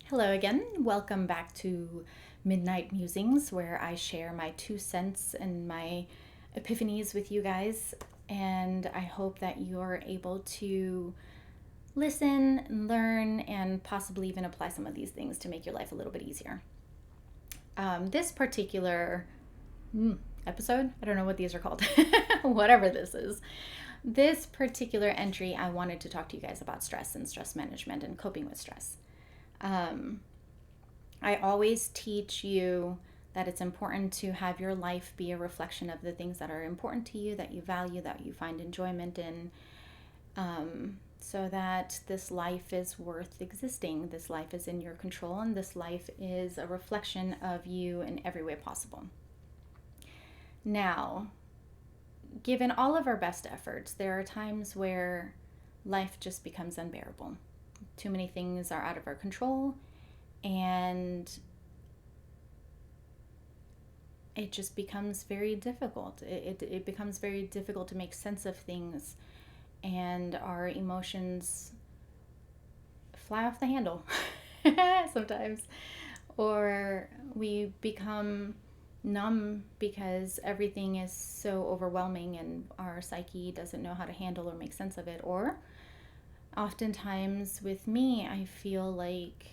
Hello again. Welcome back to Midnight Musings, where I share my 2 cents and my epiphanies with you guys. And I hope that you're able to listen, learn, and possibly even apply some of these things to make your life a little bit easier. This particular episode, I don't know what these are called, whatever this is. This particular entry, I wanted to talk to you guys about stress and stress management and coping with stress. I always teach you that it's important to have your life be a reflection of the things that are important to you, that you value, that you find enjoyment in, so that this life is worth existing. This life is in your control, and this life is a reflection of you in every way possible. Now, given all of our best efforts, there are times where life just becomes unbearable. Too many things are out of our control, and it just becomes very difficult. It becomes very difficult to make sense of things, and our emotions fly off the handle sometimes, or we become numb because everything is so overwhelming and our psyche doesn't know how to handle or make sense of it. Or oftentimes with me, I feel like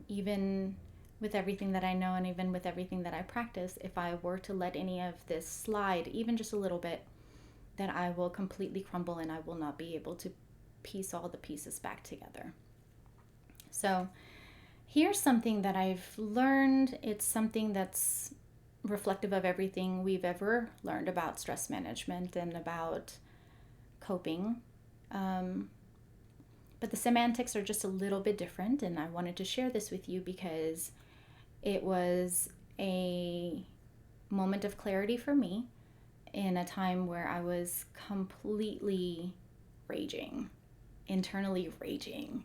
even with everything that I know and even with everything that I practice, if I were to let any of this slide, even just a little bit, then I will completely crumble and I will not be able to piece all the pieces back together. So here's something that I've learned. It's something that's reflective of everything we've ever learned about stress management and about coping. But the semantics are just a little bit different, and I wanted to share this with you because it was a moment of clarity for me in a time where I was completely raging, internally raging,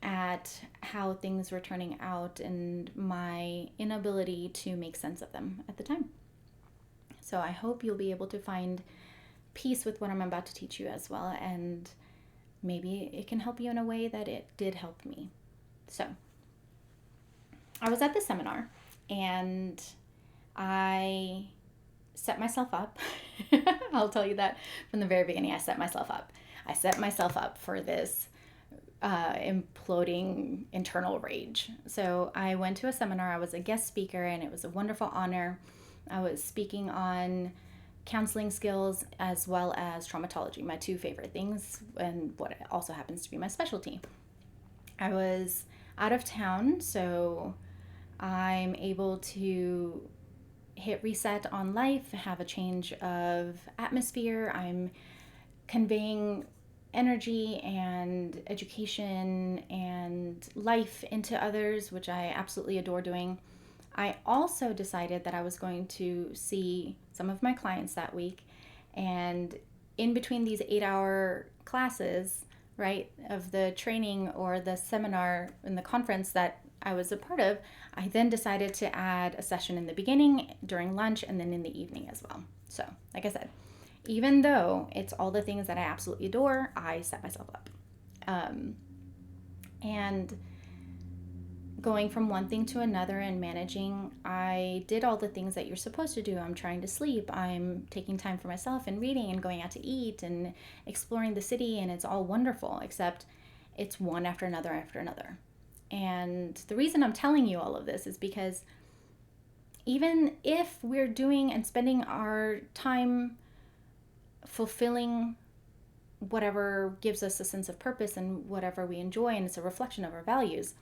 at how things were turning out and my inability to make sense of them at the time. So I hope you'll be able to find peace with what I'm about to teach you as well, and maybe it can help you in a way that it did help me. So I was at the seminar and I set myself up. I'll tell you that from the very beginning. I set myself up. I set myself up for this imploding internal rage. So I went to a seminar. I was a guest speaker, and it was a wonderful honor. I was speaking on counseling skills as well as traumatology, my two favorite things, and what also happens to be my specialty. I was out of town, so I'm able to hit reset on life, have a change of atmosphere. I'm conveying energy and education and life into others, which I absolutely adore doing. I also decided that I was going to see some of my clients that week, and in between these 8-hour classes, right, of the training or the seminar and the conference that I was a part of, I then decided to add a session in the beginning, during lunch, and then in the evening as well. So, like I said, even though it's all the things that I absolutely adore, I set myself up. And going from one thing to another and managing, I did all the things that you're supposed to do. I'm trying to sleep. I'm taking time for myself and reading and going out to eat and exploring the city, and it's all wonderful, except it's one after another after another. And the reason I'm telling you all of this is because even if we're doing and spending our time fulfilling whatever gives us a sense of purpose and whatever we enjoy, and it's a reflection of our values,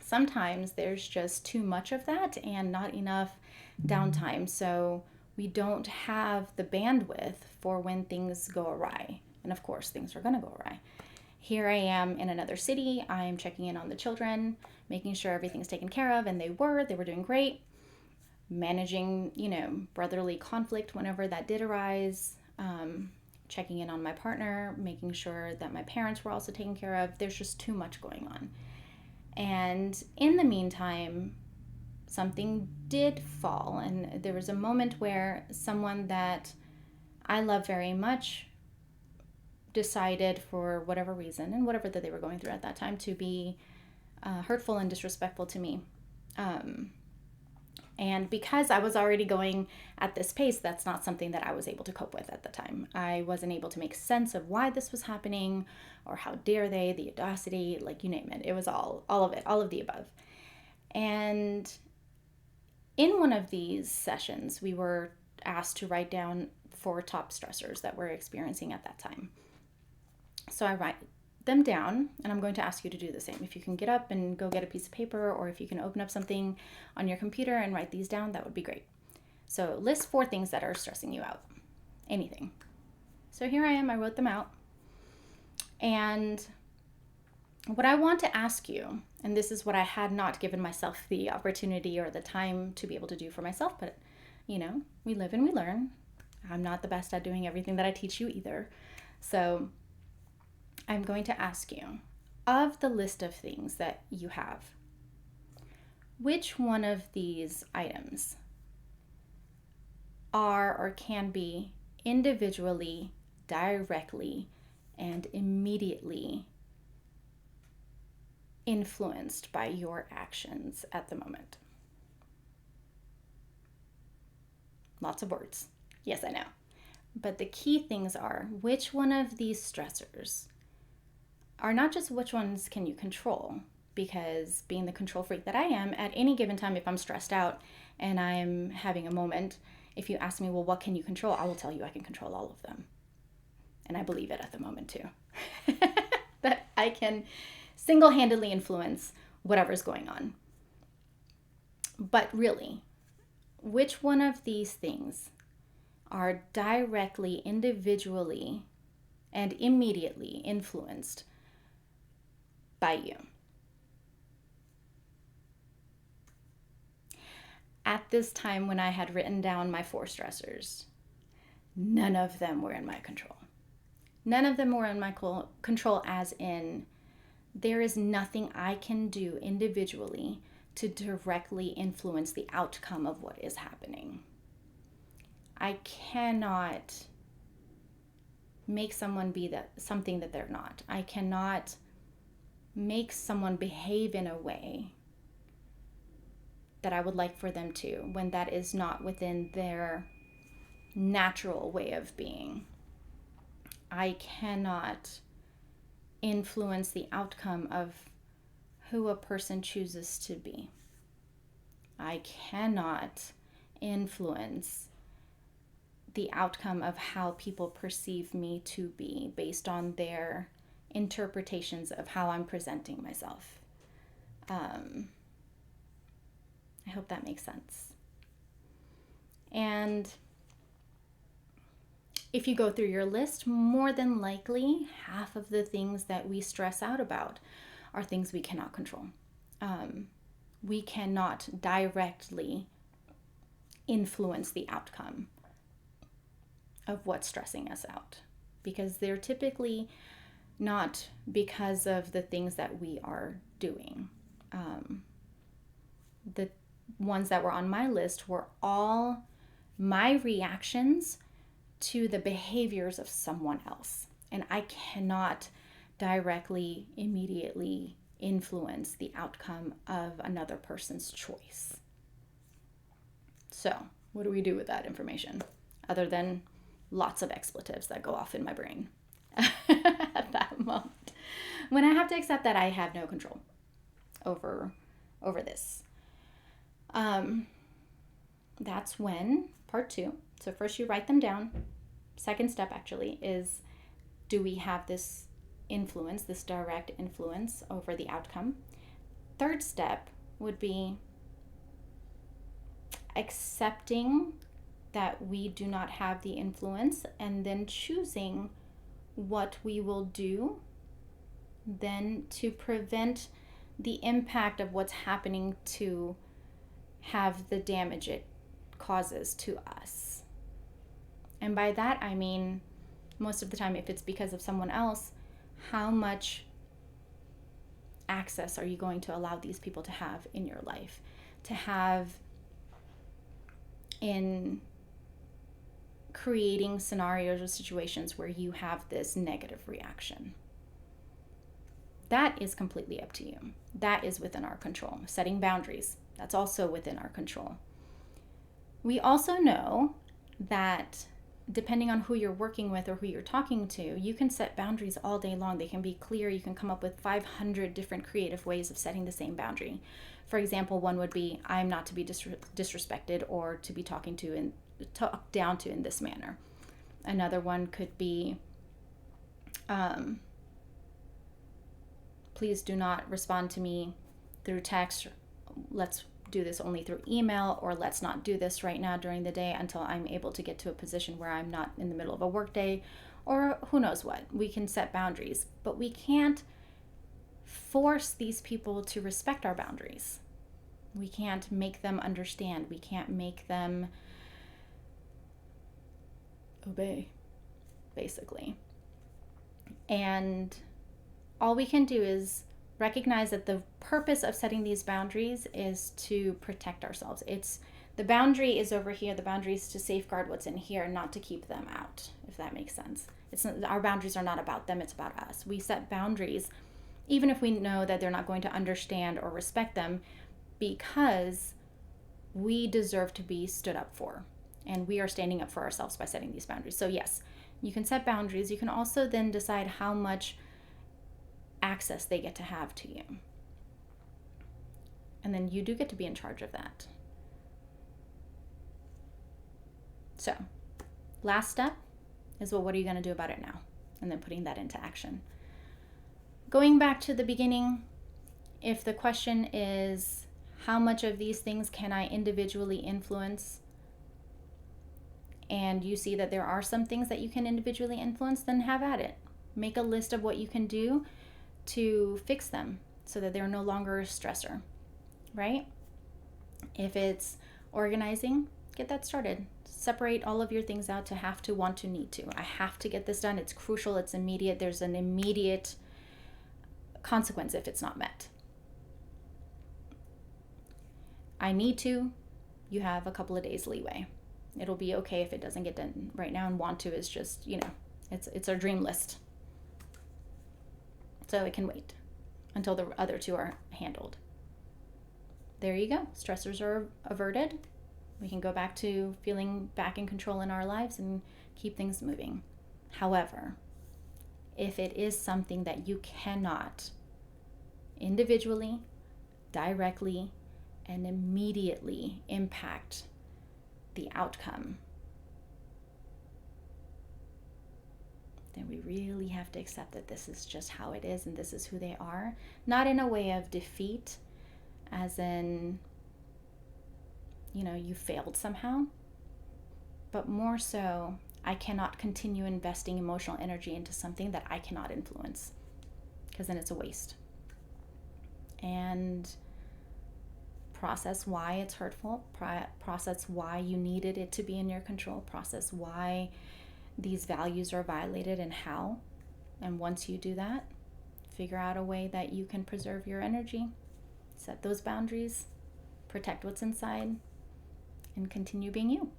sometimes there's just too much of that and not enough downtime. So we don't have the bandwidth for when things go awry. And of course, things are going to go awry. Here I am in another city. I'm checking in on the children, making sure everything's taken care of, and they were doing great. Managing, brotherly conflict whenever that did arise. Checking in on my partner, making sure that my parents were also taken care of. There's just too much going on. And in the meantime, something did fall. And there was a moment where someone that I love very much decided for whatever reason and whatever that they were going through at that time to be hurtful and disrespectful to me. And because I was already going at this pace, that's not something that I was able to cope with at the time. I wasn't able to make sense of why this was happening, or how dare they, the audacity, like you name it. It was all of it, all of the above. And in one of these sessions, we were asked to write down 4 top stressors that we're experiencing at that time. So I write them down, and I'm going to ask you to do the same. If you can get up and go get a piece of paper, or if you can open up something on your computer and write these down, that would be great. So list 4 things that are stressing you out. Anything. So here I am, I wrote them out. And what I want to ask you, and this is what I had not given myself the opportunity or the time to be able to do for myself, but you know, we live and we learn. I'm not the best at doing everything that I teach you either. So I'm going to ask you, of the list of things that you have, which one of these items are or can be individually, directly, and immediately influenced by your actions at the moment? Lots of words. Yes, I know. But the key things are, which one of these stressors are not just which ones can you control, because being the control freak that I am, at any given time, if I'm stressed out and I'm having a moment, if you ask me, well, what can you control? I will tell you I can control all of them. And I believe it at the moment too. That I can single-handedly influence whatever's going on. But really, which one of these things are directly, individually, and immediately influenced by you? At this time, when I had written down my 4 stressors, none of them were in my control. None of them were in my control, as in, there is nothing I can do individually to directly influence the outcome of what is happening. I cannot make someone be something that they're not. I cannot make someone behave in a way that I would like for them to, when that is not within their natural way of being. I cannot influence the outcome of who a person chooses to be. I cannot influence the outcome of how people perceive me to be based on their interpretations of how I'm presenting myself. I hope that makes sense. And if you go through your list, more than likely, half of the things that we stress out about are things we cannot control. We cannot directly influence the outcome of what's stressing us out, because they're typically not because of the things that we are doing. The ones that were on my list were all my reactions to the behaviors of someone else. And I cannot directly, immediately influence the outcome of another person's choice. So, what do we do with that information? Other than lots of expletives that go off in my brain at that moment, when I have to accept that I have no control over this. That's when part 2. So first you write them down. Second step actually is, do we have this influence, this direct influence over the outcome? Third step would be accepting that we do not have the influence, and then choosing what we will do then to prevent the impact of what's happening to have the damage it causes to us. And by that I mean, most of the time, if it's because of someone else, how much access are you going to allow these people to have in your life, to have in creating scenarios or situations where you have this negative reaction. That is completely up to you. That is within our control. Setting boundaries, that's also within our control. We also know that depending on who you're working with or who you're talking to, you can set boundaries all day long. They can be clear. You can come up with 500 different creative ways of setting the same boundary. For example, one would be, I'm not to be disrespected or to be talked down to in this manner. Another one could be, please do not respond to me through text. Let's do this only through email, or let's not do this right now during the day until I'm able to get to a position where I'm not in the middle of a work day, or who knows what. We can set boundaries, but we can't force these people to respect our boundaries. We can't make them understand. We can't make them obey, basically. And all we can do is recognize that the purpose of setting these boundaries is to protect ourselves. The boundary is over here. The boundary is to safeguard what's in here, not to keep them out, if that makes sense. Our boundaries are not about them, it's about us. We set boundaries even if we know that they're not going to understand or respect them, because we deserve to be stood up for, and we are standing up for ourselves by setting these boundaries. So yes, you can set boundaries. You can also then decide how much access they get to have to you. And then you do get to be in charge of that. So, last step is, well, what are you going to do about it now? And then putting that into action. Going back to the beginning, if the question is, how much of these things can I individually influence? And you see that there are some things that you can individually influence, then have at it. Make a list of what you can do to fix them so that they're no longer a stressor, right? If it's organizing, get that started. Separate all of your things out to have to, want to, need to. I have to get this done. It's crucial. It's immediate. There's an immediate consequence if it's not met. I need to. You have a couple of days leeway. It'll be okay if it doesn't get done right now, and want to is just, it's our dream list. So it can wait until the other two are handled. There you go. Stressors are averted. We can go back to feeling back in control in our lives and keep things moving. However, if it is something that you cannot individually, directly, and immediately impact the outcome, then we really have to accept that this is just how it is and this is who they are. Not in a way of defeat, as in, you failed somehow, but more so, I cannot continue investing emotional energy into something that I cannot influence, because then it's a waste. And process why it's hurtful, process why you needed it to be in your control, process why these values are violated and how. And once you do that, figure out a way that you can preserve your energy, set those boundaries, protect what's inside, and continue being you.